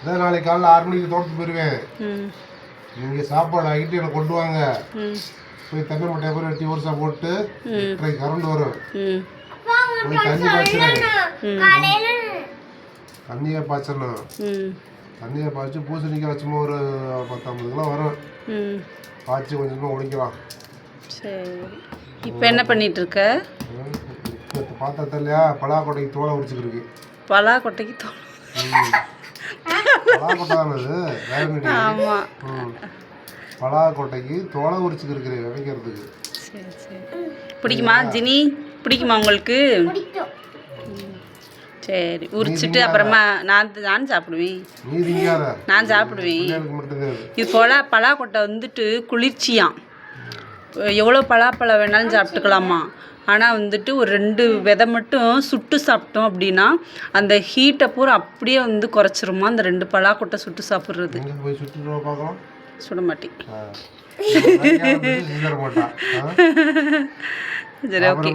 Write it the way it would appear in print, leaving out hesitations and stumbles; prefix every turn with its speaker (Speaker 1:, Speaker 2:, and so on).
Speaker 1: அதான் நாளைக்கு காலைல 6 மணிக்கு தோட்டத்துக்கு போயிடுவேன். நீங்கள் சாப்பாடு ஆகிட்டு எனக்கு கொண்டு வாங்க. போய் தென்னை மட்டையை போய் வெட்டி ஊர்சா போட்டு 8:30 கரண்ட் வரும். போய் தண்ணி பாய்ச்சிடுறேன். தண்ணியை பாய்ச்சணும். தண்ணியை பாய்ச்சி பூசணிக்காய் வச்சுமா ஒரு 10-50 கிலோ வரும். பாய்ச்சி கொஞ்சமாக உடைக்கலாம்.
Speaker 2: சரி, இப்போ என்ன பண்ணிட்டு இருக்க?
Speaker 1: பார்த்தா தெரியலையா, பலாக்கொட்டைக்கு தோலை உரிச்சுக்கிருக்கு.
Speaker 2: பலாக்கொட்டைக்கு தோல்?
Speaker 1: பலாக்கொட்டை தானே அது, வேற.
Speaker 2: ஆமாம்,
Speaker 1: பலாக்கொட்டைக்கு தோலை உரிச்சுக்கிருக்கு விதைக்கிறதுக்கு.
Speaker 2: சரி சரி. பிடிக்குமா ஜினி? பிடிக்குமா உங்களுக்கு? சரி, உரிச்சிட்டு அப்புறமா நான் சாப்பிடுவேன். நான் சாப்பிடுவேன். இது போல் பலாக்கொட்டை வந்துட்டு குளிர்ச்சியாம். எவ்வளோ பலாப்பழம் வேணாலும் சாப்பிட்டுக்கலாமா. ஆனால் வந்துட்டு ஒரு 2 விதை மட்டும் சுட்டு சாப்பிட்டோம் அப்படின்னா அந்த ஹீட்டை பூரா அப்படியே வந்து குறைச்சிருமா. அந்த 2 பலாக்கொட்டை சுட்டு சாப்பிட்றது. சுட மாட்டேன். சரி, ஓகே.